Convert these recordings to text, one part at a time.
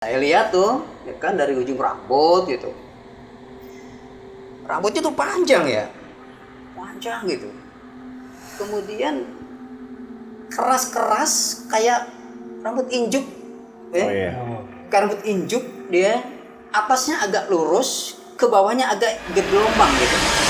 Saya lihat tuh, ya kan dari ujung rambut gitu. Rambutnya tuh panjang ya, panjang gitu. Kemudian keras-keras kayak rambut injuk, ya. Oh iya. Kayak rambut injuk dia, atasnya agak lurus, ke bawahnya agak gelombang gitu.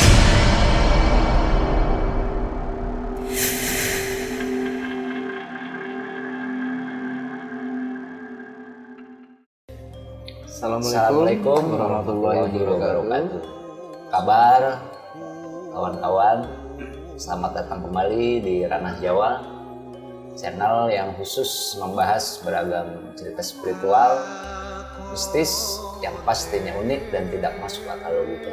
Assalamualaikum warahmatullahi wabarakatuh. Kabar kawan-kawan, selamat datang kembali di Ranah Jawa, channel yang khusus membahas beragam cerita spiritual, mistis yang pastinya unik dan tidak masuk akal logika.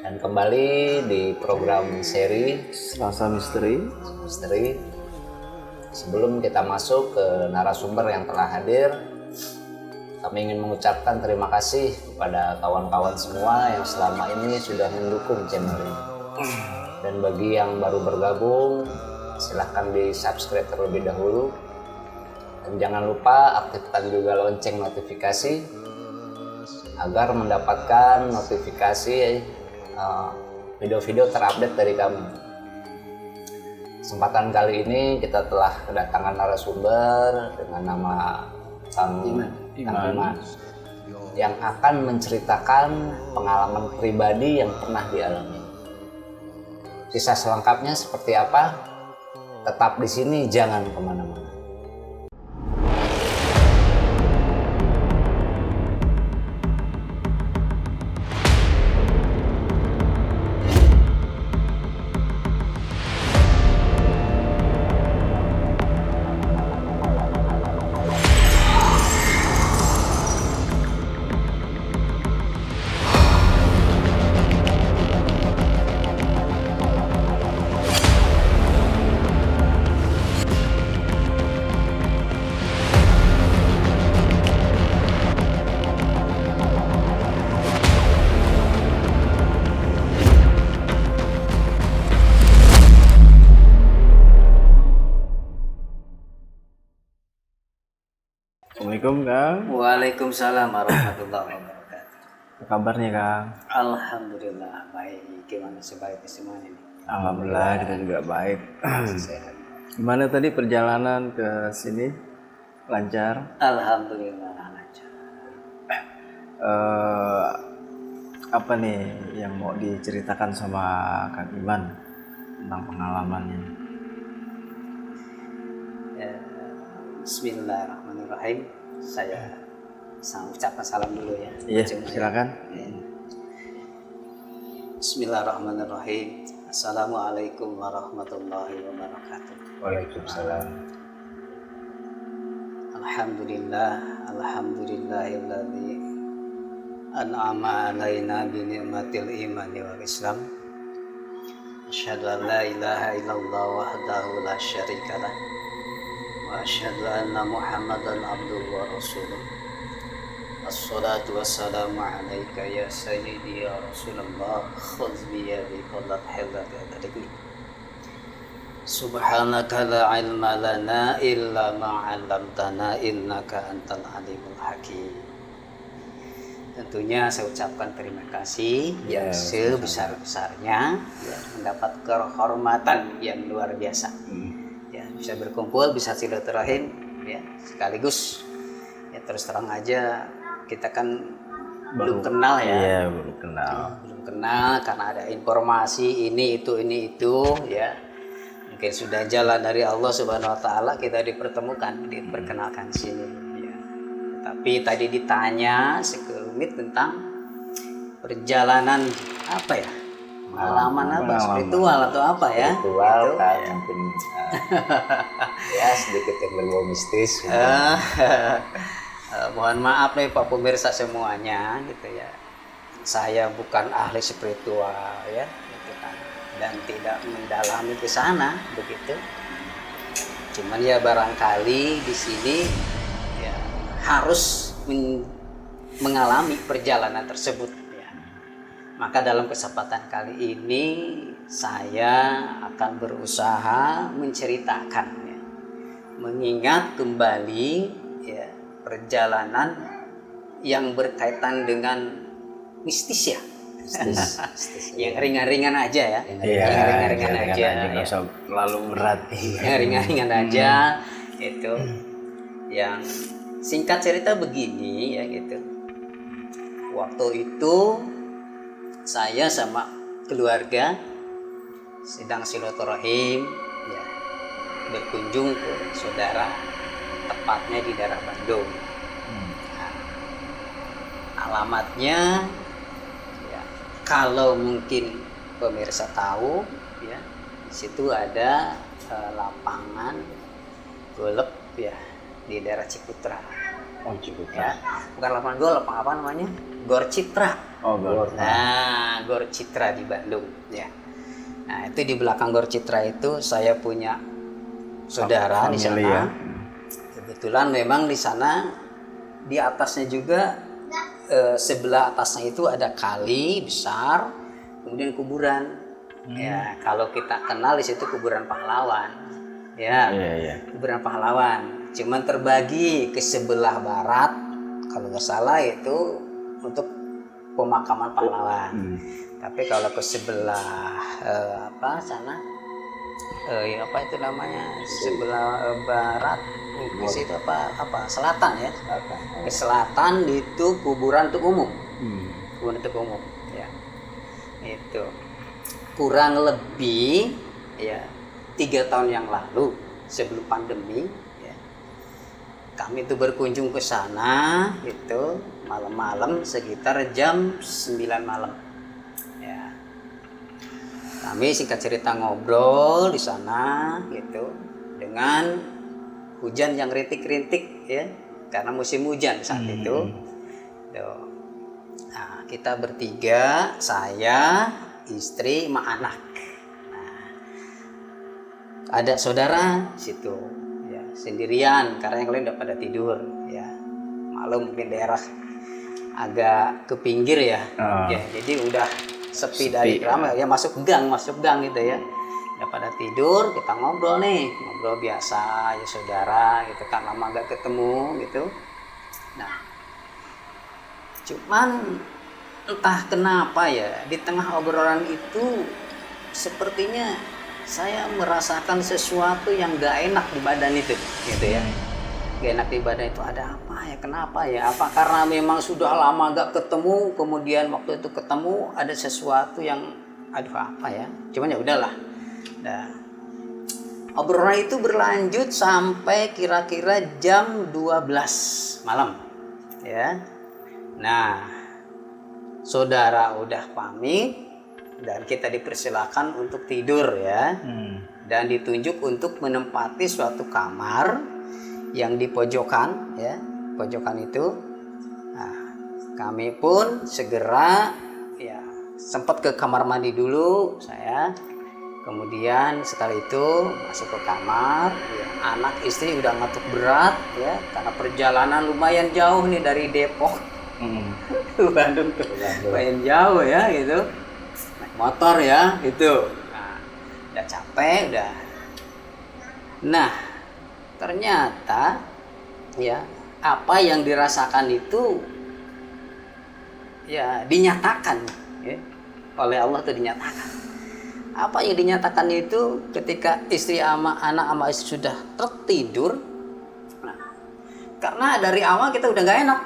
Dan kembali di program seri Selasa Misteri. Sebelum kita masuk ke narasumber yang telah hadir, kami ingin mengucapkan terima kasih kepada kawan-kawan semua yang selama ini sudah mendukung channel ini. Dan bagi yang baru bergabung, silahkan di subscribe terlebih dahulu. Dan jangan lupa aktifkan juga lonceng notifikasi agar mendapatkan notifikasi video-video terupdate dari kami. Kesempatan kali ini kita telah kedatangan narasumber dengan nama Kang Iman yang akan menceritakan pengalaman pribadi yang pernah dialami. Kisah selengkapnya seperti apa? Tetap di sini, jangan kemana-mana. Assalamualaikum Kang. Waalaikumsalam warahmatullahi wabarakatuh. Apa kabarnya Kang? Alhamdulillah baik. Gimana sebaiknya semuanya nih? Alhamdulillah kita juga baik. Sehat. Gimana tadi perjalanan ke sini? Lancar? Alhamdulillah lancar. Apa nih yang mau diceritakan sama Kang Iman tentang pengalamannya? Ya, Bismillahirrahmanirrahim. Saya ucapkan salam dulu ya. Iya, silakan. Bismillahirrahmanirrahim. Assalamualaikum warahmatullahi wabarakatuh. Waalaikumsalam. Alhamdulillahilladzi an'ama alaina bi ni'matil imani wal islam. Asyhadu an la ilaha illallah wahdahu la syarikalah wa asyhadu anna Muhammadan abduhu wa rasuluh. Assalatu wassalamu alaika ya sayyidi ya Rasulullah. Khudh bi yadi qullat hillat yadrik. Subhanaka la ilma lana illa ma 'allamtana innaka antal alimul hakim. Tentunya saya ucapkan terima kasih yang sebesar-besarnya ya, mendapat kehormatan yang luar biasa. Ya, bisa berkumpul, bisa silaturahim ya, sekaligus ya terus terang aja kita kan belum kenal ya. Iya, belum kenal. Belum kenal karena ada informasi ini itu ya. Mungkin sudah jalan dari Allah Subhanahu wa taala kita dipertemukan, diperkenalkan sini ya. Tapi tadi ditanya sekelumit tentang perjalanan apa ya? Pengalaman apa? Spiritual atau apa ya? Spiritual Gitu. kan mungkin ya sedikit yang berbau mistis. Mohon maaf nih Pak pemirsa semuanya gitu ya. Saya bukan ahli spiritual ya, gitu kan. Dan tidak mendalami ke sana begitu. Cuman ya barangkali di sini ya harus mengalami perjalanan tersebut ya. Maka dalam kesempatan kali ini saya akan berusaha menceritakan ya, mengingat kembali ya perjalanan yang berkaitan dengan mistis ya. Mistis. Yang ringan-ringan aja ya. Yang ringan-ringan aja. Nggak usah terlalu berat. Yang ringan-ringan aja itu. Yang singkat cerita begini ya gitu. Waktu itu saya sama keluarga sedang silaturahim ya, berkunjung ke saudara, tepatnya di daerah Bandung. Nah, alamatnya ya, kalau mungkin pemirsa tahu ya, di situ ada lapangan golf ya di daerah Ciputra. Oh, Ciputra. Ya, bukan lapangan golf, lapangan apa namanya? Gor Citra. Oh, Gor. Nah, Gor Citra di Bandung ya. Nah, itu di belakang Gor Citra itu saya punya saudara di sana. Ya. Kebetulan memang di sana di atasnya juga sebelah atasnya itu ada kali besar, kemudian kuburan. Ya, kalau kita kenal di situ kuburan pahlawan. Ya. Iya. Kuburan pahlawan. Cuman terbagi ke sebelah barat, kalau nggak salah itu untuk pemakaman pahlawan. Tapi kalau ke sebelah sana apa itu namanya, sebelah barat ke situ apa selatan ya, ke selatan itu kuburan untuk umum. Kuburan untuk umum ya, itu kurang lebih ya 3 tahun yang lalu sebelum pandemi ya, kami itu berkunjung ke sana itu malam-malam sekitar jam 9 malam. Kami singkat cerita ngobrol di sana gitu dengan hujan yang rintik-rintik ya, karena musim hujan saat itu. Tuh. Nah, kita bertiga, saya, istri, sama anak. Nah, ada saudara situ ya, sendirian karena yang lain udah pada tidur ya. Malam mungkin daerah agak ke pinggir ya. Ya, jadi udah sepi dari ramai ya, masuk gang gitu ya. Udah pada tidur, kita ngobrol biasa ya saudara gitu kan, lama gak ketemu gitu. Nah, cuman entah kenapa ya di tengah obrolan itu sepertinya saya merasakan sesuatu yang gak enak di badan itu gitu ya. Gak enak di badan itu, ada apa ya, kenapa ya, apa karena memang sudah lama gak ketemu, kemudian waktu itu ketemu ada sesuatu yang aduh apa ya, cuman ya udahlah. Nah, obrolan itu berlanjut sampai kira-kira jam 12 malam ya. Nah, saudara udah pamit dan kita dipersilakan untuk tidur ya, dan ditunjuk untuk menempati suatu kamar yang di pojokan ya, pojokan itu. Nah, kami pun segera ya sempat ke kamar mandi dulu saya, kemudian setelah itu masuk ke kamar ya, anak istri udah ngantuk berat ya karena perjalanan lumayan jauh nih dari Depok ke Bandung tuh, lumayan jauh ya gitu, naik motor ya gitu. Nah, udah capek udah. Nah, ternyata ya apa yang dirasakan itu ya dinyatakan ya, oleh Allah itu dinyatakan. Apa yang dinyatakan itu ketika istri sama anak sama istri sudah tertidur. Nah, karena dari awal kita udah nggak enak,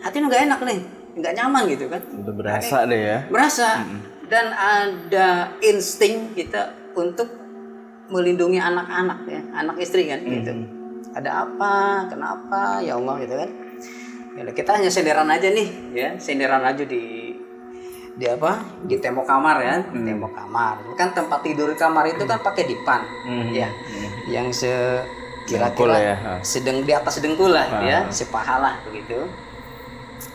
hatinya nggak enak nih, nggak nyaman gitu kan. Udah berasa deh ya. Berasa dan ada insting kita untuk melindungi anak-anak ya, anak istri kan gitu. Ada apa, kenapa ya Allah gitu kan. Ya, kita hanya senderan aja nih ya, senderan aja di tembok kamar ya, tembok kamar. Kan tempat tidur kamar itu kan pakai dipan ya, yang kira-kira ya. sedang di atas dengkul lah ya, sepahalah begitu.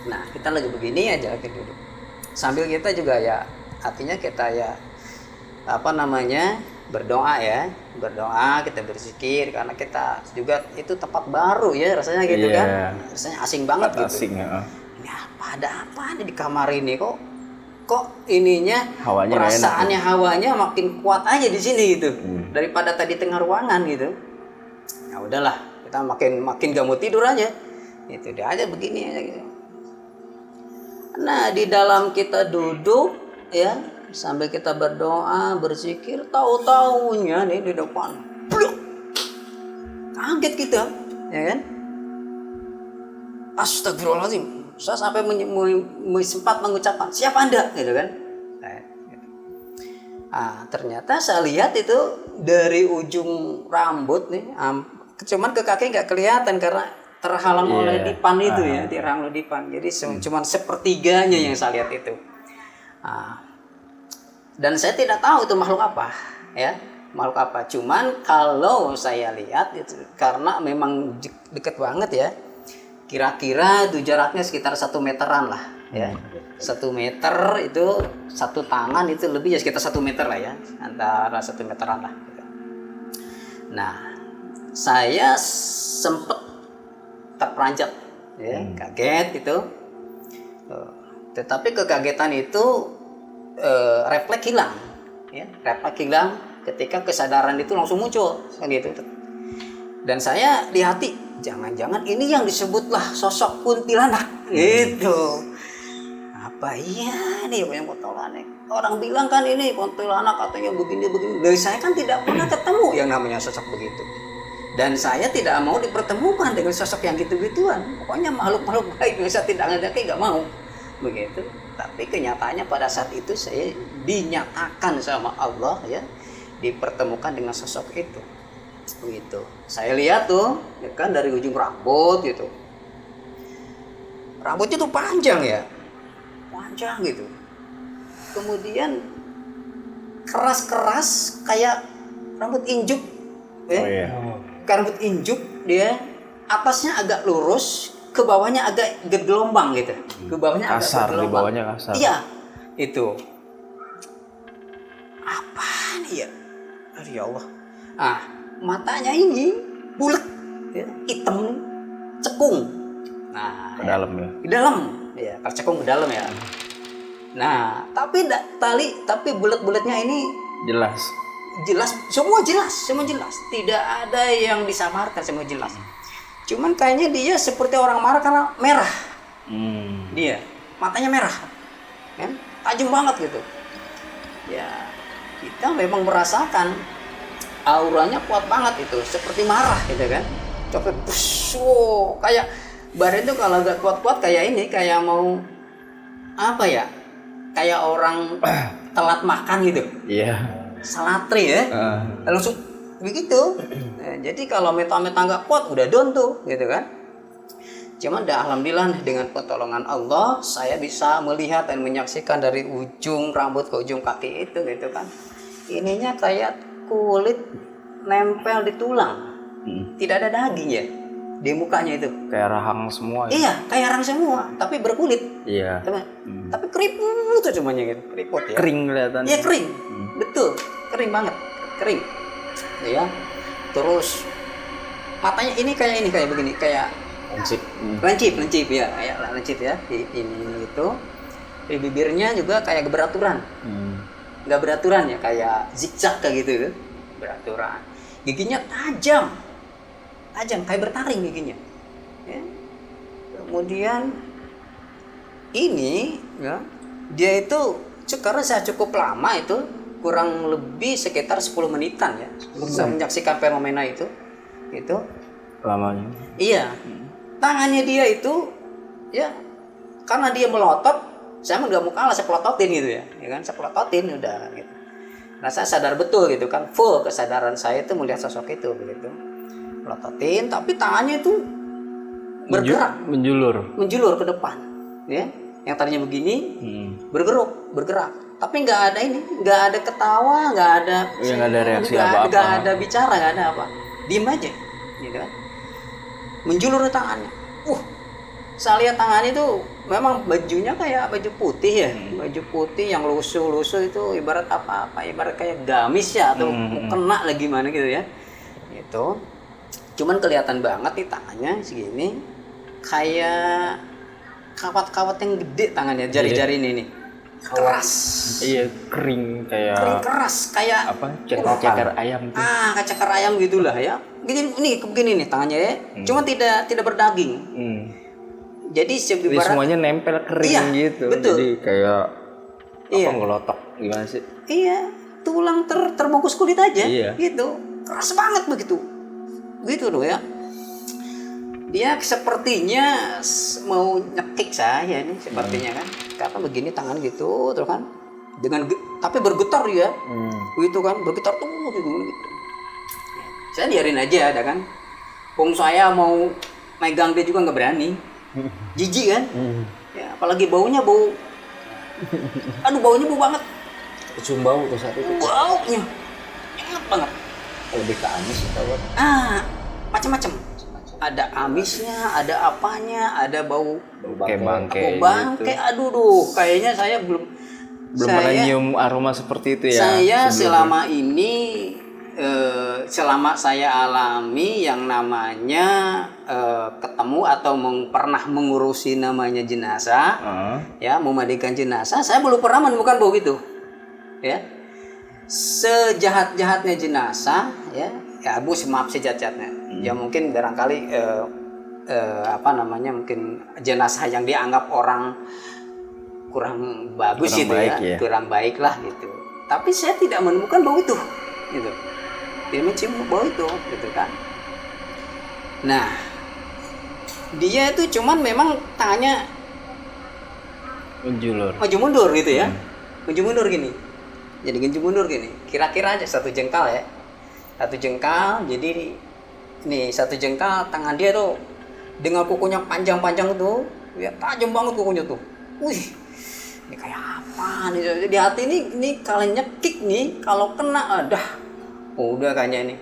Nah, kita lagi begini aja kita duduk. Sambil kita juga ya, artinya kita ya berdoa ya, kita berzikir karena kita juga itu tempat baru ya rasanya gitu kan, rasanya asing banget gitu. Asing ya. Ini ada apa nih di kamar ini, kok ininya hawanya perasaannya enak, hawanya makin kuat aja di sini gitu daripada tadi tengah ruangan gitu. Nah udahlah, kita makin gak mau tidur aja, itu dia aja begini aja gitu. Nah, di dalam kita duduk ya, sambil kita berdoa, berzikir, tahu-taunya nih di depan, bluk, kaget kita, ya kan? Astagfirullahaladzim. Saya sampai sempat mengucapkan, siapa Anda? Gitu kan? Ternyata saya lihat itu dari ujung rambut nih, cuman ke kaki nggak kelihatan karena terhalang oleh dipan itu ya, terhalang oleh dipan. Jadi cuman sepertiganya yang saya lihat itu. Dan saya tidak tahu itu makhluk apa, ya, makhluk apa. Cuman kalau saya lihat itu karena memang deket banget ya, kira-kira itu jaraknya sekitar 1 meteran lah, ya. 1 meter itu satu tangan itu lebih ya sekitar 1 meter lah ya, antara 1 meteran lah. Gitu. Nah, saya sempet terperanjat, ya, kaget gitu. Tetapi kekagetan itu refleks hilang, ya, refleks hilang ketika kesadaran itu langsung muncul, kan gitu. Dan saya di hati, jangan-jangan ini yang disebutlah sosok kuntilanak, gitu. Apa iya nih yang kuntilanak? Orang bilang kan ini kuntilanak katanya begini-begini. Dari saya kan tidak pernah ketemu yang namanya sosok begitu. Dan saya tidak mau dipertemukan dengan sosok yang gitu-gituan. Pokoknya makhluk-makhluk baik yang saya tidak ngedaki nggak mau. Begitu. Tapi kenyataannya pada saat itu saya dinyatakan sama Allah ya, dipertemukan dengan sosok itu. Begitu. Saya lihat tuh, ya kan dari ujung rambut gitu. Rambutnya tuh panjang ya. Panjang gitu. Kemudian keras-keras kayak rambut injuk. Ya. Oh iya. Kayak rambut injuk, dia atasnya agak lurus, ke bawahnya agak gelombang gitu. Ke bawahnya kasar, agak gelombang. Di bawahnya kasar. Iya. Itu. Apa nih ya? Aduh ya Allah. Matanya ini bulat, ya, hitam, cekung. Nah, ke dalam ya. Ke dalam, ya, cekung ke dalam ya. Nah, tapi bulat-bulatnya ini jelas, semua jelas. Tidak ada yang disamarkan, semua jelas. Cuman kayaknya dia seperti orang marah karena merah. Dia matanya merah, kan? Tajam banget gitu. Ya, kita memang merasakan auranya kuat banget itu, seperti marah gitu kan. Coba kayak badan itu kalau nggak kuat-kuat kayak ini, kayak mau apa ya? Kayak orang telat makan gitu. Iya. Salatri ya. Langsung begitu. Nah, jadi kalau meta-meta nggak kuat udah down tuh, gitu kan. Cuman alhamdulillah dengan pertolongan Allah saya bisa melihat dan menyaksikan dari ujung rambut ke ujung kaki itu, gitu kan. Ininya kayak kulit nempel di tulang, tidak ada daging ya di mukanya itu. Kayak rahang semua. Ya? Iya, kayak rahang semua, tapi berkulit. Iya. Tapi keriput tuh cumanya gitu, keriput ya. Kering kelihatannya. Iya kering, betul, kering banget, kering. Ya, terus matanya ini kayak begini, kayak lancip ya, kayak lancip ya. Ini itu, di bibirnya juga kayak beraturan. Nggak beraturan ya, kayak zigzag kayak gitu, beraturan. Giginya tajam kayak bertaring giginya. Ya. Kemudian ini, ya, dia itu karena saya cukup lama itu, kurang lebih sekitar 10 menitan ya, saya menyaksikan fenomena itu lamanya. Iya, tangannya dia itu, ya, karena dia melotot, saya nggak mau kalah, saya pelototin gitu ya kan, saya pelototin udah gitu. Nah saya sadar betul gitu kan, full kesadaran saya itu melihat sosok itu begitu, pelototin, tapi tangannya itu bergerak, menjulur ke depan, ya, yang tadinya begini, bergerak, tapi nggak ada ketawa, nggak ada reaksi apa-apa, nggak ada bicara, nggak ada apa, diem aja, gitu kan, menjulur tangannya. Saya lihat tangannya itu memang bajunya kayak baju putih ya, baju putih yang lusuh itu ibarat apa, ibarat kayak gamis ya atau kena lagi gimana gitu ya. Itu cuman kelihatan banget nih tangannya segini, kayak kawat-kawat yang gede tangannya, jari-jari ini nih. Keras. Iya, kering keras kayak apa? Ceker ayam tuh. Kayak ceker ayam gitulah ya. Begini nih tangannya ya. Cuma tidak berdaging. Jadi Jadi ibarat semuanya nempel kering Iya, gitu. betul. Jadi kayak Iya. ngelotok gimana sih? iya, tulang terbungkus kulit aja Iya. gitu. Keras banget begitu. Gitu loh ya. Dia sepertinya mau nyekik saya nih sepertinya kan. Karena begini tangan gitu terus kan. Tapi bergetar ya. Gitu kan, bergetar tuh gitu. Saya biarin aja ada kan. Wong saya mau megang dia juga nggak berani. Jijik kan? Ya, apalagi baunya bau. Aduh baunya bau banget. Cium bau tuh saat itu. Baunya enak banget. Lebih ke amis atau apa? Macam-macam. Ada amisnya, ada apanya, ada bau Kayak bangke. bangke. Aduh duh, kayaknya saya belum Pernah nyium aroma seperti itu ya? Saya sebelumnya? selama ini selama saya alami yang namanya ketemu atau pernah mengurusi namanya jenazah, ya memandikan jenazah, saya belum pernah menemukan bau itu, ya. Sejahat-jahatnya jenazah, ya Bu maaf sejahat-jahatnya, ya mungkin barangkali mungkin jenazah yang dianggap orang kurang bagus Kurang gitu baik, ya, kurang baik lah gitu. Tapi saya tidak menemukan bau itu, gitu. Dia mencium bau itu, gitu kan. Nah, dia itu cuman memang tangannya maju mundur gitu ya, maju mundur gini. Jadi maju mundur gini. Kira-kira aja 1 jengkal ya, 1 jengkal. Jadi nih 1 jengkal tangan dia tuh dengan kukunya panjang-panjang tuh, ya tajam banget kukunya tuh. Wih, ini kayak apa nih? Di hati ini kalau nyekik nih, kalau kena udah kayaknya ini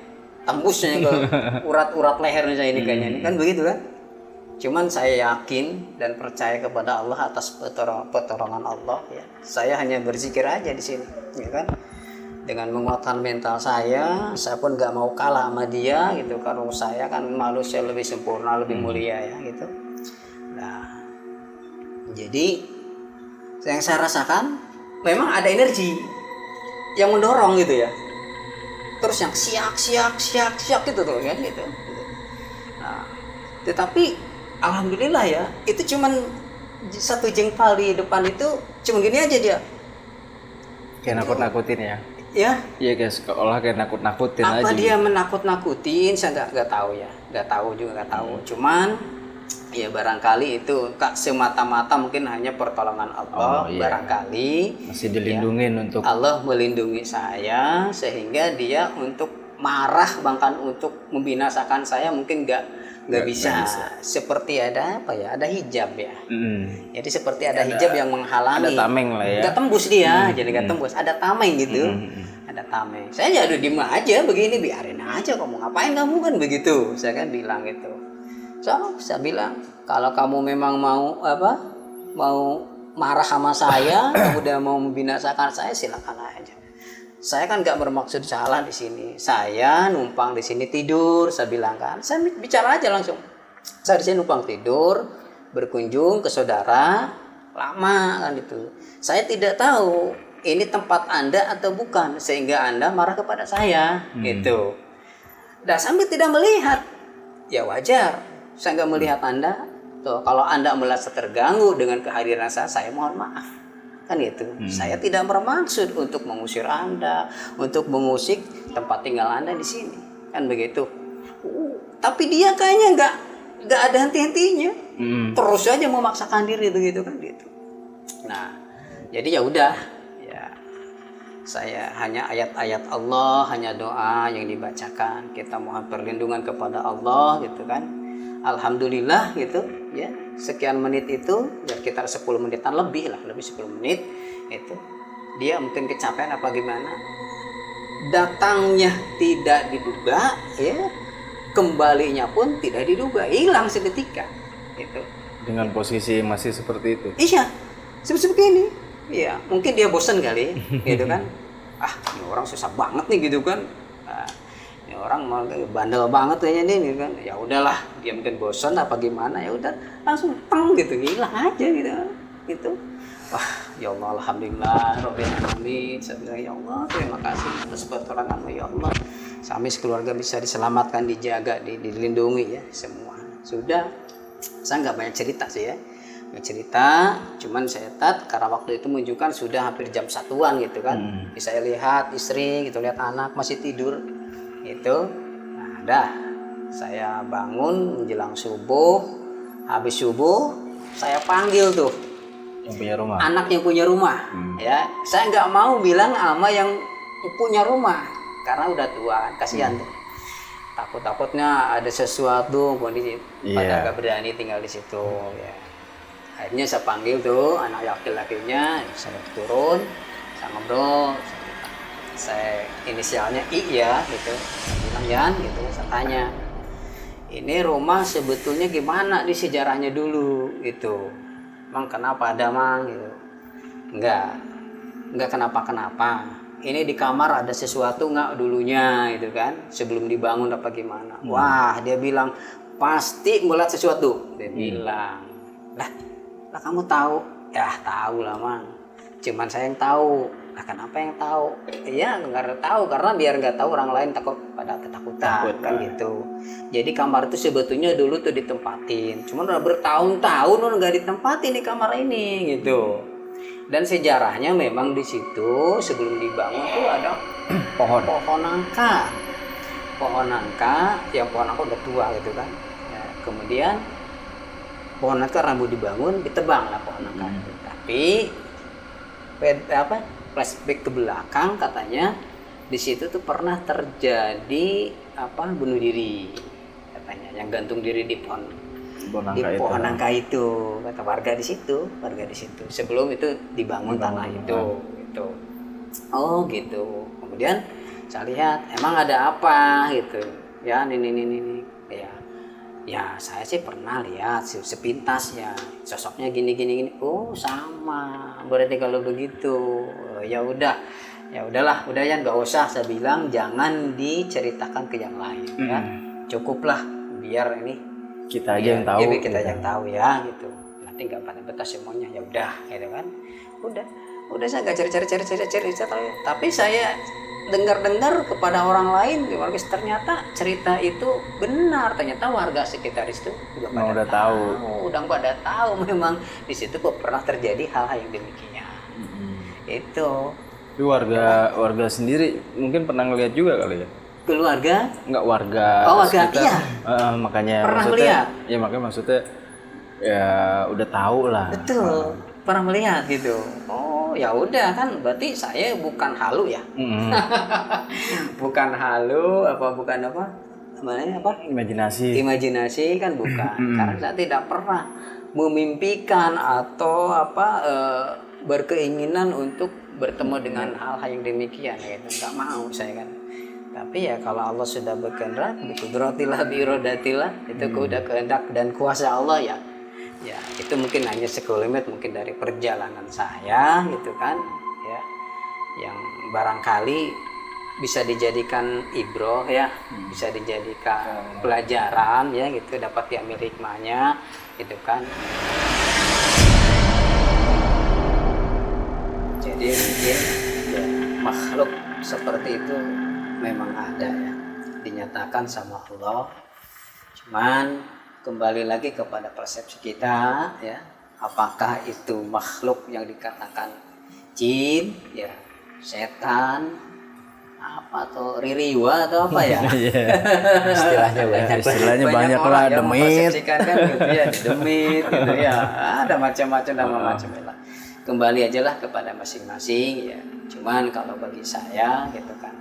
tembusnya ke urat-urat lehernya saya ini kayaknya ini kan begitu kan. Cuman saya yakin dan percaya kepada Allah atas pertolongan Allah ya. Saya hanya berzikir aja di sini, ya kan. Dengan menguatkan mental saya pun nggak mau kalah sama dia gitu. Karena saya kan manusia lebih sempurna, lebih mulia ya gitu. Nah, jadi yang saya rasakan memang ada energi yang mendorong gitu ya. Terus yang siak gitu tuh kan gitu. Nah, tetapi alhamdulillah ya, itu cuman 1 jengkal di depan itu cuman gini aja dia. Kayak nakut-nakutin ya? Ya. Iya guys, seolah kayak nakut-nakutin aja. Apa dia menakut-nakutin? Saya nggak tahu ya, nggak tahu. Cuman ya barangkali itu semata-mata mungkin hanya pertolongan Allah, barangkali masih dilindungin untuk Allah melindungi saya sehingga dia untuk marah bahkan untuk membinasakan saya mungkin nggak bisa. Seperti ada ada hijab ya. Jadi seperti ada hijab yang menghalangi. Ada tameng lah ya. Nggak tembus dia, jadi nggak tembus. Ada tameng gitu. Ada tameng. Saya jadi diem aja begini, biarin aja kamu ngapain kamu kan begitu. Saya kan bilang gitu. Saya bilang kalau kamu memang mau marah sama saya, kemudian mau membinasakan saya, silakan aja. Saya kan nggak bermaksud salah di sini. Saya numpang di sini tidur, saya bilang kan. Saya bicara aja langsung. Saya di sini numpang tidur, berkunjung ke saudara, lama kan itu. Saya tidak tahu ini tempat Anda atau bukan, sehingga Anda marah kepada saya, gitu. Dan sambil tidak melihat, ya wajar. Saya nggak melihat Anda. Tuh, kalau Anda merasa terganggu dengan kehadiran saya mohon maaf. Kan gitu. Saya tidak bermaksud untuk mengusir Anda, untuk mengusik tempat tinggal Anda di sini. Kan begitu. Tapi dia kayaknya nggak ada henti-hentinya. Terus aja memaksakan diri begitu kan gitu. Nah, jadi ya udah. Ya. Saya hanya ayat-ayat Allah, hanya doa yang dibacakan. Kita mohon perlindungan kepada Allah gitu kan. Alhamdulillah gitu ya, sekian menit itu ya sekitar 10 menitan lebih 10 menit itu dia mungkin kecapean apa gimana, datangnya tidak diduga ya, kembalinya pun tidak diduga, hilang seketika gitu. Dengan posisi masih seperti itu. Iya, seperti ini. Iya, mungkin dia bosan kali gitu kan. Ini orang susah banget nih gitu kan. Orang mau bandel banget kayaknya nih kan. Ya udahlah, dia mungkin bosan apa gimana, ya udah langsung gitu, hilang aja gitu. Wah, ya Allah, alhamdulillah rabbil alamin. Saya bilang ya Allah, terima kasih atas pertolongan-Mu ya Allah. Kami sekeluarga bisa diselamatkan, dijaga, dilindungi ya semua. Sudah Saya nggak banyak cerita sih ya, nggak cerita, cuman saya karena waktu itu menunjukkan sudah hampir jam 1-an gitu kan. Bisa saya lihat istri gitu, lihat anak masih tidur gitu. Nah dah saya bangun menjelang subuh, habis subuh saya panggil tuh Yang punya rumah. anak yang punya rumah. Ya saya nggak mau bilang sama yang punya rumah karena udah tua kan, kasihan tuh. Takutnya ada sesuatu kondisi pada nggak berani tinggal di situ ya. Akhirnya saya panggil tuh anak laki-lakinya, saya turun, saya ngobrol, saya inisialnya I ya gitu, saya bilang Yan gitu, saya tanya ini rumah sebetulnya gimana di sejarahnya dulu gitu, Mang kenapa ada Mang gitu. Enggak kenapa-kenapa. Ini di kamar ada sesuatu nggak dulunya gitu kan, sebelum dibangun apa gimana. Wah dia bilang pasti melihat sesuatu, dia bilang lah kamu tahu? Ya tahu lah Mang, cuman saya yang tahu. Lah kenapa yang tahu? Ya nggak tahu karena biar nggak tahu orang lain takut pada ketakutan kan gitu. Jadi kamar itu sebetulnya dulu tuh ditempatin, cuman udah bertahun-tahun udah nggak ditempatin di kamar ini gitu. Dan sejarahnya memang di situ sebelum dibangun tuh ada pohon nangka. Pohon nangka, yang pohon nangka udah tua gitu kan. Ya, kemudian pohon nangka rambut dibangun, ditebang lah pohon nangka. Tapi flashback ke belakang katanya di situ tuh pernah terjadi bunuh diri katanya, yang gantung diri di pohon nangka itu kata warga di situ sebelum itu dibangun tanah itu gitu. Oh gitu. Kemudian saya lihat emang ada apa gitu ya, ini ya saya sih pernah lihat sepintas ya, sosoknya gini. Oh sama, berarti kalau begitu ya udahlah ya nggak usah, saya bilang jangan diceritakan ke yang lain ya, cukuplah biar ini kita aja yang tahu. Jadi kita yang tahu ya gitu. Nanti nggak pada betah semuanya ya udah gitu kan. Udah saya nggak cari. Tapi saya dengar kepada orang lain di warga, ternyata cerita itu benar. Ternyata warga sekitar itu juga pada tahu. Udah pada tahu memang di situ kok pernah terjadi hal-hal yang demikian. Itu. Tapi warga sendiri mungkin pernah ngeliat juga kali ya. Keluarga? Enggak, warga. Oh, warga, sekitar. iya. Makanya pernah maksudnya, melihat. Ya makanya maksudnya ya udah tahu lah. Betul, pernah melihat gitu. Oh ya udah kan, berarti saya bukan halu ya. Bukan halu, bukan apa? Namanya apa? Imajinasi kan bukan. Karena saya tidak pernah memimpikan atau berkeinginan untuk bertemu dengan hal-hal yang demikian gitu. Nggak mau saya kan. Tapi ya kalau Allah sudah berkehendak, biqudratillah biiradatilah, itu udah kehendak dan kuasa Allah ya. Ya, itu mungkin hanya sekelumit mungkin dari perjalanan saya gitu kan, ya. Yang barangkali bisa dijadikan ibroh ya, bisa dijadikan pelajaran ya gitu, dapat diambil hikmahnya gitu kan. Jadi mungkin ya, makhluk seperti itu memang ada ya, dinyatakan sama Allah. Cuman kembali lagi kepada persepsi kita ya, apakah itu makhluk yang dikatakan jin ya, setan atau ririwa atau apa ya. Istilahnya banyak lah, demit kan gitu ya, demit gitu ya, ada macam-macam nama macam lah. Kembali aja lah kepada masing-masing ya. Cuman kalau bagi saya gitu kan,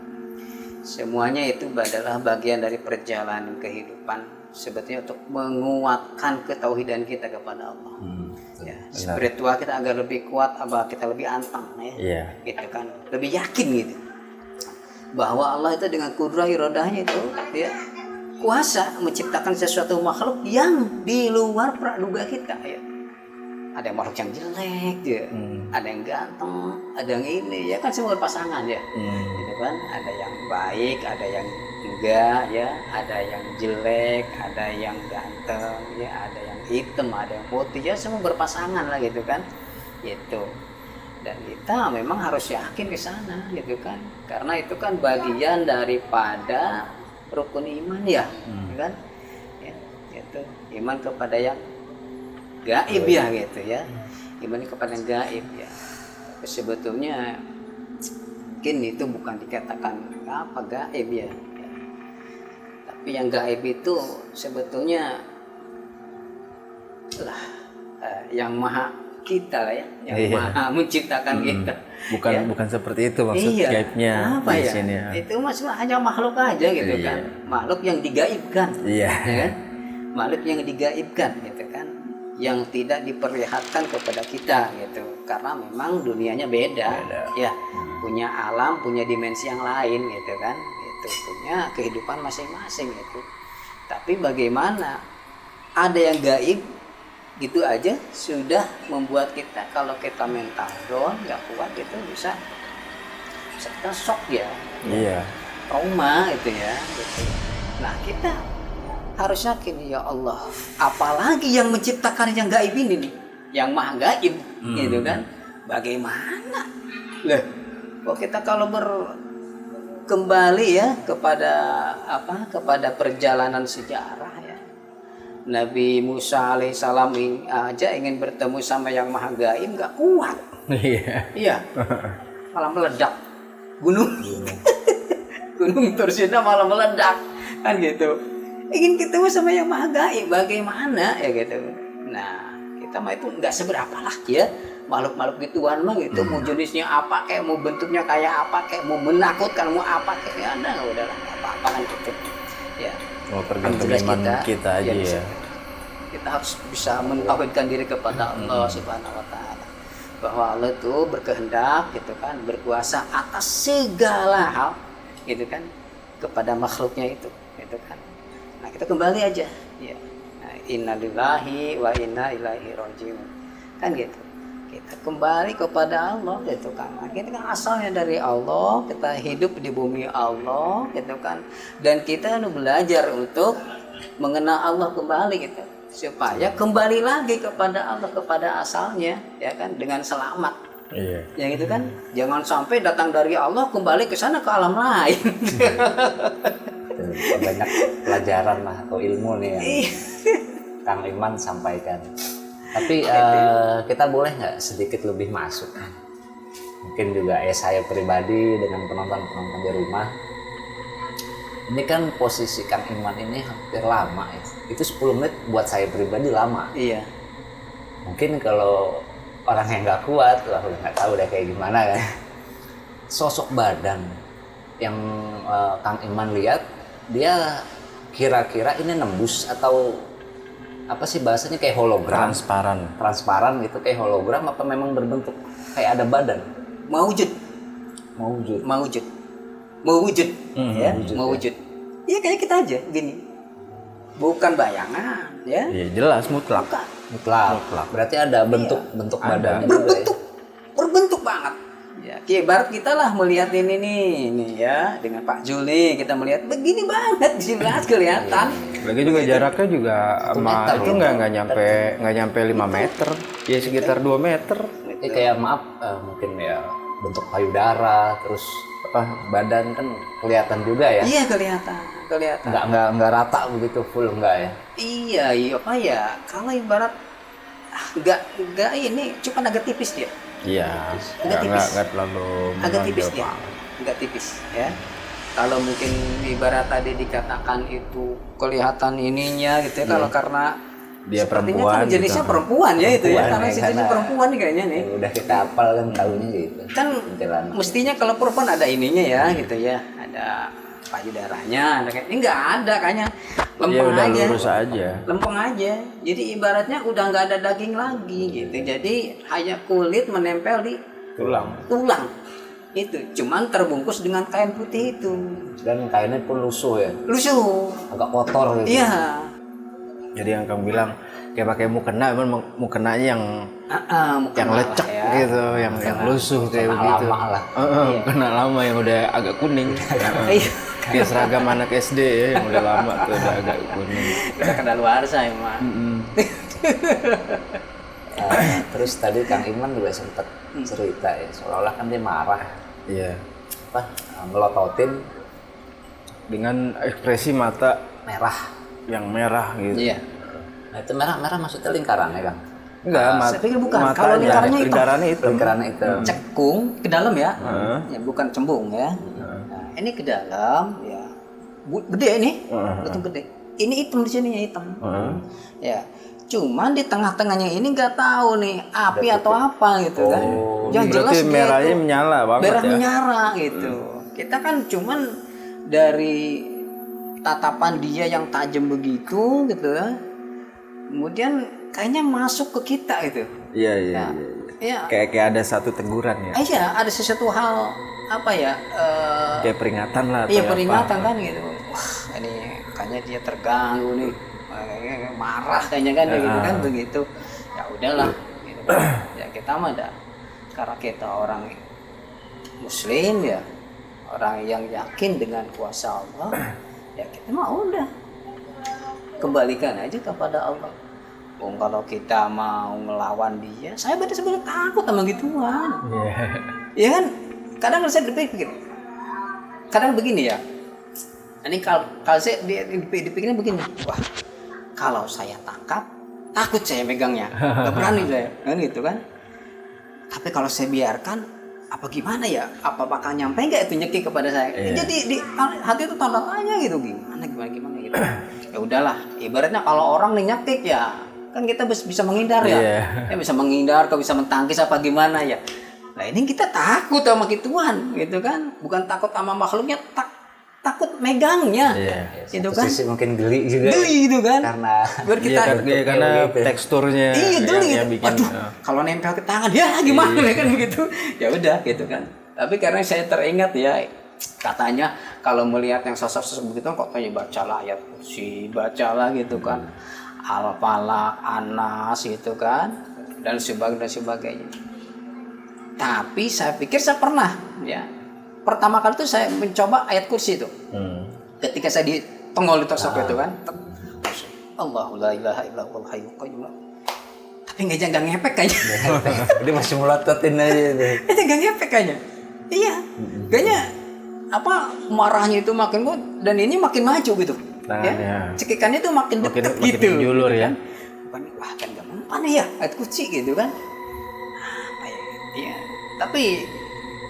semuanya itu adalah bagian dari perjalanan kehidupan sebetulnya untuk menguatkan ketauhidan kita kepada Allah. Ya, spiritual kita agar lebih kuat, kita lebih antang ya. Gitu kan, lebih yakin gitu bahwa Allah itu dengan kudrah iradahnya itu ya kuasa menciptakan sesuatu makhluk yang di luar praduga kita ya. Ada makhluk yang jelek ya, ada yang ganteng, ada yang ini ya kan, semua pasangan ya. Gitu kan, ada yang baik, ada yang enggak ya, ada yang jelek, ada yang ganteng ya, ada yang hitam, ada yang putih ya, semua berpasangan lah gitu kan. Gitu. Dan kita memang harus yakin ke sana gitu kan. Karena itu kan bagian daripada rukun iman ya, gitu kan? Ya, gitu. gitu. Iman kepada yang gaib ya gitu ya. Iman kepada yang gaib ya. Tapi sebetulnya mungkin itu bukan dikatakan apa gaib ya. Tapi yang gaib itu sebetulnya lah yang maha kita lah ya, yang maha menciptakan kita. Bukan seperti itu maksud gaibnya apa di ya? sini ya. Itu maksudnya hanya makhluk aja gitu kan. Makhluk yang digaibkan. Iya. Ya kan? Makhluk yang digaibkan gitu kan. Yang tidak diperlihatkan kepada kita gitu. Karena memang dunianya beda. Ya, punya alam, punya dimensi yang lain gitu kan. Itu punya kehidupan masing-masing gitu. Tapi bagaimana ada yang gaib gitu aja sudah membuat kita, kalau kita mental down nggak kuat itu bisa kita shock ya, trauma itu ya gitu. Nah kita harus yakin ya Allah, apalagi yang menciptakan yang gaib ini nih, yang maha gaib gitu kan, bagaimana lah kok kita kalau kembali ya kepada perjalanan sejarah ya. Nabi Musa alaihissalam aja ingin bertemu sama yang maha gaib nggak kuat. Iya. Malah meledak gunung. Gunung Tursina malah meledak kan gitu. Ingin ketemu sama yang maha gaib bagaimana ya gitu. Nah kita mah itu nggak seberapa lah ya. Makhluk-makhluk gituan mah gitu, mau jenisnya apa kayak, mau bentuknya kayak apa kayak, mau menakutkan mau apa kayak, ya ada nggak udahlah apa-apa kan gitu ya. Tergantung iman kita aja ya. Kita harus bisa mentauhidkan diri kepada Allah Subhanahu wa taala. Bahwa Allah itu berkehendak gitu kan, berkuasa atas segala hal gitu kan, kepada makhluknya itu gitu kan. Nah, kita kembali aja ya. Nah, innalillahi wa inna ilaihi rajiun. Kan gitu. Kita kembali kepada Allah gitu kan. Kita kan asalnya dari Allah, kita hidup di bumi Allah gitu kan. Dan kita belajar untuk mengenal Allah kembali gitu, supaya kembali lagi kepada Allah, kepada asalnya ya kan, dengan selamat. Iya. Ya gitu kan. Jangan sampai datang dari Allah kembali ke sana ke alam lain. Banyak pelajaran lah atau ilmu nih yang Kang Iman sampaikan. Tapi kita boleh nggak sedikit lebih masuk? Mungkin juga saya pribadi dengan penonton-penonton di rumah. Ini kan posisi Kang Iman ini hampir lama ya. Itu 10 menit buat saya pribadi lama. Iya. Mungkin kalau orang yang nggak kuat, wah nggak tahu deh kayak gimana kan. Sosok badan yang Kang Iman lihat, dia kira-kira ini nembus atau apa sih bahasanya, kayak hologram, transparan gitu, kayak hologram, apa memang berbentuk kayak ada badan? Mawujud ya, mawujud. Iya kayak kita aja gini, bukan bayangan ya. Iya jelas mutlak. Berarti ada bentuk badannya juga ya? Berbentuk banget. Ya, ibarat kita lah melihat ini nih ya, dengan Pak Juli kita melihat begini banget, jelas kelihatan. Lagi juga jaraknya juga sama itu nggak nyampe 5 meter, ya sekitar 2 meter. Ini kayak mungkin ya bentuk payudara, terus badan kan kelihatan juga ya? Iya kelihatan. Nggak rata begitu full enggak ya? Iya apa ya? Kalau ibarat nggak ini cuma agak tipis dia. Iya, nggak terlalu agak tipis dia, agak tipis ya. Kalau mungkin ibarat tadi dikatakan itu kelihatan ininya gitu ya, kalau karena dia sepertinya perempuan kan jenisnya gitu. perempuan ya itu ya, karena ya, jenisnya perempuan nih kayaknya nih. Udah kita hafal kan tahunya gitu. Kan mestinya kalau perempuan ada ininya ya gitu ya, ada payudaranya, ada kayak ini nggak ada kayaknya, lempeng udah aja, lurus aja, lempeng aja. Jadi ibaratnya udah nggak ada daging lagi gitu. Jadi hanya kulit menempel di tulang itu, cuman terbungkus dengan kain putih itu. Dan kainnya pun lusuh ya? Lusuh, agak kotor gitu. Iya. Jadi yang kamu bilang kayak pakai mukena, emang mukenanya yang lecek ya, gitu, yang lusuh kayak begitu. Mukena lama yang udah agak kuning. Kayak seragam anak SD ya, yang udah lama tuh udah agak kuning. Udah kadaluarsa emang. Terus tadi Kang Iman juga sempat cerita ya, seolah-olah kan dia marah. Iya. Melototin dengan ekspresi mata merah yang merah gitu. Iya. Nah, itu merah maksudnya lingkaran ya Kang? Enggak, Saya pikir bukan. matanya, Kalau lingkarannya hitam. lingkarannya itu. Lingkarannya itu. Cekung ke dalam ya, ya bukan cembung ya. Nah, ini ke dalam ya, gede ini, betul gede. Ini hitam di sini ya hitam. Ya, cuman di tengah-tengahnya ini nggak tahu nih api atau apa gitu kan. Yang jelas berarti merahnya itu menyala banget merah ya. menyala gitu. Kita kan cuman dari tatapan dia yang tajam begitu gitu ya. Kemudian kayaknya masuk ke kita gitu. Iya. Ya, Kayak ada satu teguran ya. iya ada sesuatu hal apa ya? Kayak peringatan lah. Iya atau peringatan apa. kan gitu. Wah ini kayaknya dia terganggu nih, kayaknya marah kayaknya kan gitu kan begitu. Ya udahlah, gitu. Ya kita mah dah karena kita orang Muslim ya, orang yang yakin dengan kuasa Allah, ya kita mah udah kembalikan aja kepada Allah. Kalau kita mau ngelawan dia, saya sebenarnya takut sama gituan. Ya kan? Kadang saya dipikir, kadang begini ya. Ini kalau saya dipikirnya begini, wah kalau saya tangkap, takut saya megangnya, nggak berani saya, kan gitu kan. Tapi kalau saya biarkan, apa gimana ya? Apa bakal nyampe nggak itu nyekik kepada saya? Jadi di hati itu tanda tanya gitu, gimana gitu. Ya udahlah, ibaratnya kalau orang nih nyekik ya, kan kita bisa menghindar ya, ya bisa menghindar, kalau bisa mentangkis apa gimana ya. Nah ini kita takut sama gituan, gitu kan? Bukan takut sama makhluknya, takut megangnya, gitu kan? Sisi mungkin geli juga. Geli gitu kan? Karena biar kita, karena teksturnya. iya geli yang gitu. bikin, Aduh, kalau nempel ke tangan, ya gimana kan begitu? Ya udah, gitu kan? Tapi karena saya teringat ya, katanya kalau melihat yang sosok-sosok begitu, kok tanya bacalah ayat kursi, bacalah gitu kan? Al-Falaq, Anas gitu kan, dan sebagainya. Tapi saya pikir saya pernah ya. Pertama kali itu saya mencoba ayat kursi itu. Ketika saya di tongol di tosok itu kan. Allahu la ilaha illallahul hayyul qayyum. Tapi nggak ngepek kayaknya. dia masih melototin aja deh. Itu nggak ngepek kayaknya. Iya. Kayaknya apa marahnya itu makin kuat dan ini makin maju gitu. Ya, cekikannya tuh makin deket gitu. Makin julur ya. Bukan, wah kan gak mempan ya ayat kursi gitu kan. Apa ya? Iya. Tapi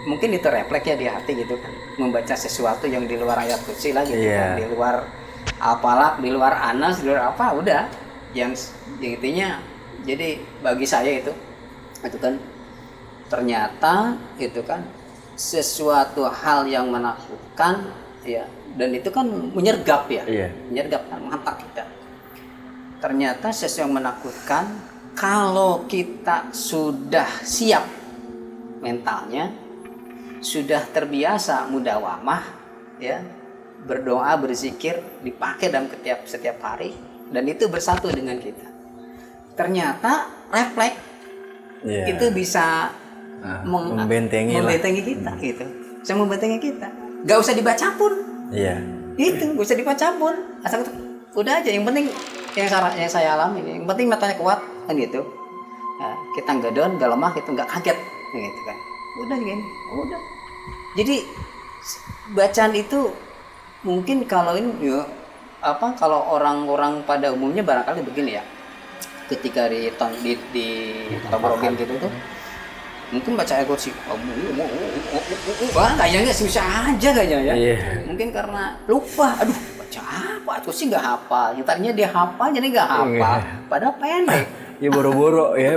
mungkin itu refleks ya di hati gitu kan. Membaca sesuatu yang di luar ayat kursi lah gitu kan. Di luar Al-Falaq, di luar Anas, di luar apa udah. Yang intinya jadi bagi saya itu kan ternyata itu kan sesuatu hal yang menakutkan ya. Dan itu kan menyergap ya, menyergap kan, mata kita. Ternyata sesuatu yang menakutkan kalau kita sudah siap mentalnya, sudah terbiasa mudawamah, ya, berdoa, berzikir, dipakai dalam setiap hari, dan itu bersatu dengan kita. Ternyata refleks itu bisa membentengi kita, gitu. Bisa membentengi kita. Gak usah dibaca pun. Itu gak usah dibaca pun, asal udah aja. Yang penting yang saya alami, yang penting matanya kuat kan gitu. Nah, kita nggak down, nggak lemah, gitu, nggak kaget, gitu kan. Udah gini, udah. Jadi bacaan itu mungkin kalau ini ya, kalau orang-orang pada umumnya barangkali begini ya. Ketika di tongkrongan gitu tuh. Mungkin baca ayat kursi, kayaknya susah aja kayaknya ya. Mungkin karena lupa, aduh baca apa, ayat kursi nggak hafal. Yang tadinya dia hafal jadi nggak hafal, padahal pendek. Ya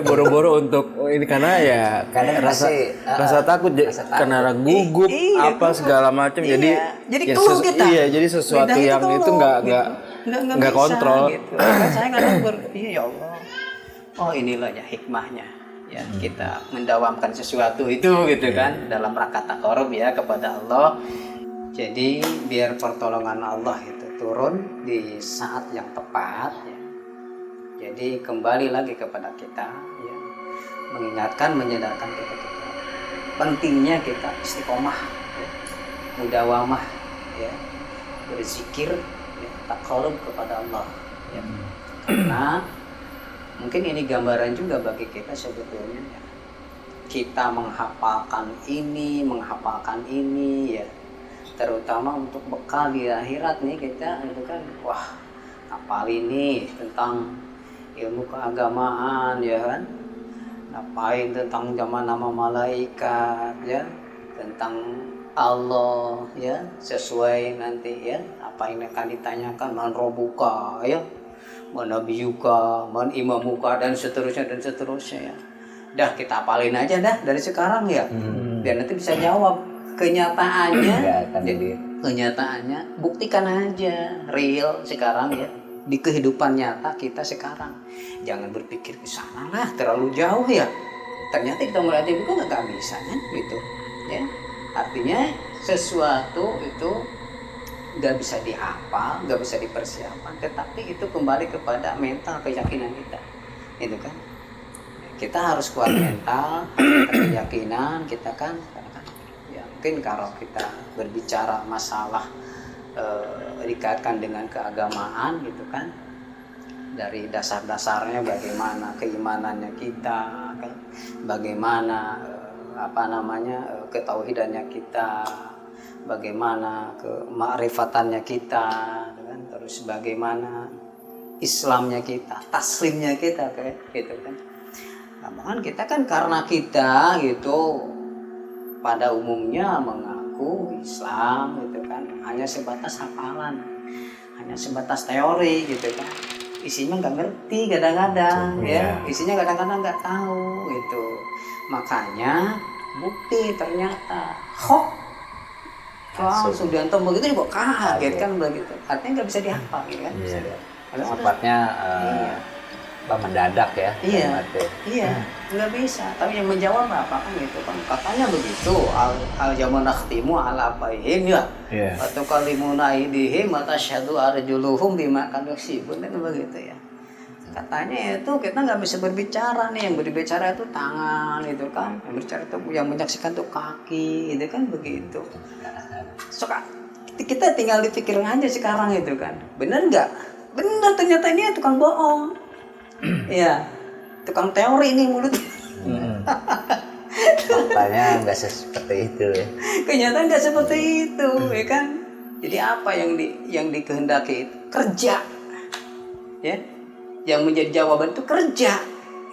boro-boro untuk ini karena ya rasa takut karena gugup apa segala macam jadi keluh kita. Jadi sesuatu yang itu nggak kontrol. Gitu. Saya kadang ya Allah, oh inilah ya hikmahnya. Ya, kita mendawamkan sesuatu itu gitu kan dalam rangka taqarrub ya kepada Allah. Jadi biar pertolongan Allah itu turun di saat yang tepat ya. Jadi kembali lagi kepada kita ya. Mengingatkan, menyadarkan kita pentingnya kita istiqomah ya. Mudawamah ya. Berzikir ya, taqarrub kepada Allah ya. Karena mungkin ini gambaran juga bagi kita sebetulnya ya. Kita menghafalkan ini ya, terutama untuk bekal di akhirat nih kita itu kan wah hafal ini tentang ilmu keagamaan ya kan, ngapain tentang zaman nama malaikat ya, tentang Allah ya, sesuai nanti ya apa yang akan ditanyakan, man robuka ya, man nabiyuka, man imamuka, dan seterusnya ya. Dah kita hafalin aja dah dari sekarang ya, biar nanti bisa jawab. Kenyataannya buktikan aja real sekarang ya, di kehidupan nyata kita sekarang. Jangan berpikir ke sana lah, terlalu jauh ya. Ternyata kita mulai juga nggak bisa kan gitu ya. Artinya sesuatu itu nggak bisa dihafal, nggak bisa dipersiapkan, tetapi itu kembali kepada mental keyakinan kita, itu kan. Kita harus kuat mental, keyakinan kita kan. Ya, mungkin kalau kita berbicara masalah dikaitkan dengan keagamaan gitu kan, dari dasar-dasarnya bagaimana keimanannya kita, kan? Bagaimana ketauhidannya kita, bagaimana kemakrifatannya kita, kan? Terus bagaimana Islamnya kita, taslimnya kita kayak gitu kan. Nah, kita kan karena kita gitu pada umumnya mengaku Islam gitu kan, hanya sebatas hafalan, hanya sebatas teori gitu kan, isinya nggak ngerti kadang-kadang ya, isinya kadang-kadang nggak tahu gitu. Makanya bukti ternyata Sudianto begitu juga kaget kan begitu, artinya nggak bisa dihafal gitu kan. Sifatnya mendadak ya. Iya, nggak bisa. Tapi yang menjawab apa kan gitu kan, katanya begitu, al jaman nakhtimu ala apaihim ya, atau kalimuna aidihim atasyhadu arjuluhum bima kanu yaksibun, itu begitu ya. Katanya itu kita nggak bisa berbicara nih, yang berbicara itu tangan itu kan, yang berbicara itu, yang menyaksikan itu kaki, itu kan begitu. So, kita tinggal dipikirin aja sekarang itu kan, bener nggak? Bener, ternyata ini tukang bohong. Ya, tukang teori ini mulut. Faktanya nggak seperti itu ya. Kenyataan nggak seperti itu, ya kan? Jadi apa yang dikehendaki itu kerja, ya. Yang menjadi jawaban itu kerja,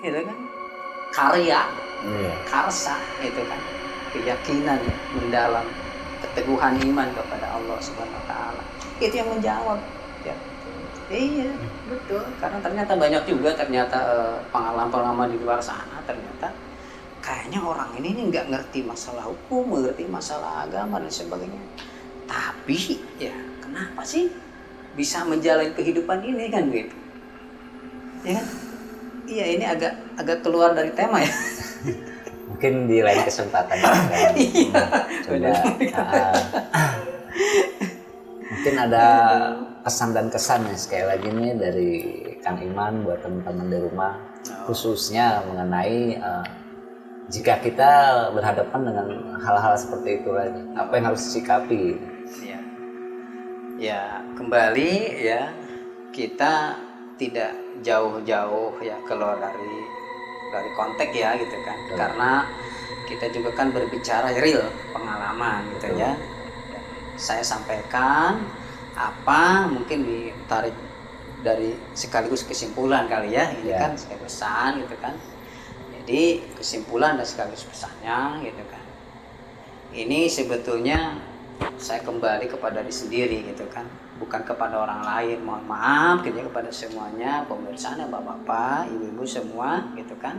gitu kan? Karya, karsa, itu kan? Keyakinan mendalam, keteguhan iman kepada Allah Subhanahu Wa Taala. Itu yang menjawab, ya. Iya, betul. Karena ternyata banyak juga pengalaman-pengalaman di luar sana, ternyata kayaknya orang ini nggak ngerti masalah hukum, ngerti masalah agama dan sebagainya. Tapi ya kenapa sih bisa menjalani kehidupan ini kan gitu? Ya kan? Iya, ini agak keluar dari tema ya. Mungkin di lain kesempatan coba. Mungkin ada pesan dan kesan ya sekali lagi nih dari Kang Iman buat teman-teman di rumah, khususnya mengenai jika kita berhadapan dengan hal-hal seperti itu lagi, apa yang harus disikapi? Ya kembali ya, kita tidak jauh-jauh ya keluar dari konteks ya gitu kan. Karena kita juga kan berbicara real pengalaman gitu ya. Saya sampaikan apa mungkin ditarik dari sekaligus kesimpulan kali ya, ini kan saya pesan gitu kan. Jadi kesimpulan dan sekaligus pesannya gitu kan. Ini sebetulnya saya kembali kepada diri sendiri gitu kan, bukan kepada orang lain. Mohon maaf gitu ya kepada semuanya, pemirsa, bapak-bapak, ibu-ibu semua gitu kan.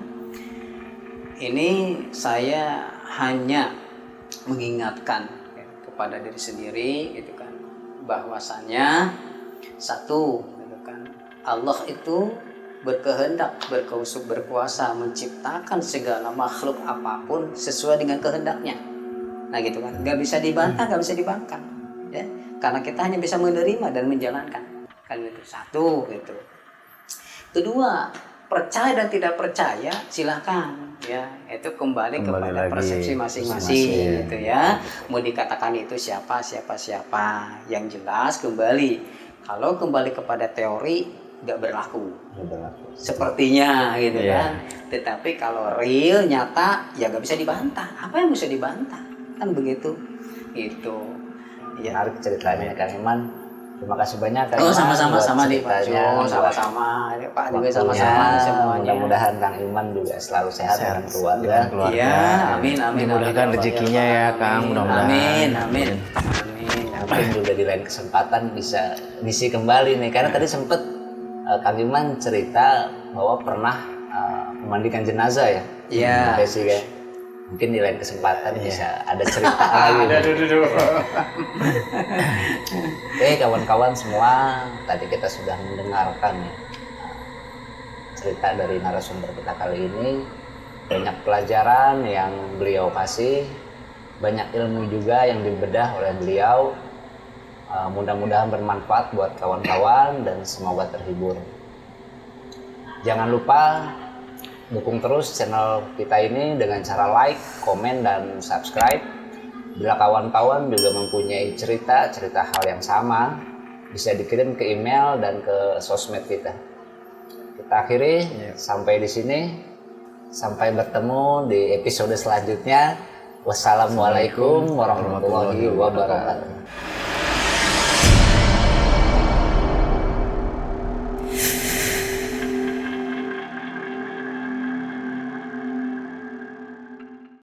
Ini saya hanya mengingatkan kepada diri sendiri gitu kan, bahwasannya satu gitu kan, Allah itu berkehendak, berkuasa menciptakan segala makhluk apapun sesuai dengan kehendaknya. Nah gitu kan, nggak bisa dibantah, nggak bisa dibangkang ya, karena kita hanya bisa menerima dan menjalankan kan itu. Satu gitu. Kedua, percaya dan tidak percaya silahkan ya, itu kembali kepada persepsi masing-masing gitu ya. Mau dikatakan itu siapa, yang jelas kembali, kalau kembali kepada teori nggak berlaku sepertinya gitu kan. Tetapi kalau real nyata ya nggak bisa dibantah. Apa yang bisa dibantah kan begitu itu ya. Menarik ceritanya Kang Iman. Terima kasih banyak Kang Oh, Iman sama-sama buat sama nih Pak ceritanya, Jo, buat sama-sama. Ini Pak juga waktunya. sama-sama semuanya. Mudah-mudahan Kang Iman juga selalu sehat dengan keluarga. Iya, amin amin. Dimudahkan amin, rezekinya ya, Kang, amin, mudah-mudahan. Amin amin. Amin. Mungkin juga di lain kesempatan bisa ngisi kembali nih, karena tadi sempet Kang Iman cerita bahwa pernah memandikan jenazah ya. Iya. Oke sih kan. Mungkin di lain kesempatan bisa ada cerita lagi. Oke kawan-kawan semua, tadi kita sudah mendengarkan ya, cerita dari narasumber kita kali ini. Banyak pelajaran yang beliau kasih, banyak ilmu juga yang dibedah oleh beliau. Mudah-mudahan bermanfaat buat kawan-kawan dan semoga terhibur. Jangan lupa dukung terus channel kita ini dengan cara like, komen, dan subscribe. Bila kawan-kawan juga mempunyai cerita hal yang sama, bisa dikirim ke email dan ke sosmed kita. Kita akhiri sampai di sini. Sampai bertemu di episode selanjutnya. Wassalamualaikum warahmatullahi wabarakatuh.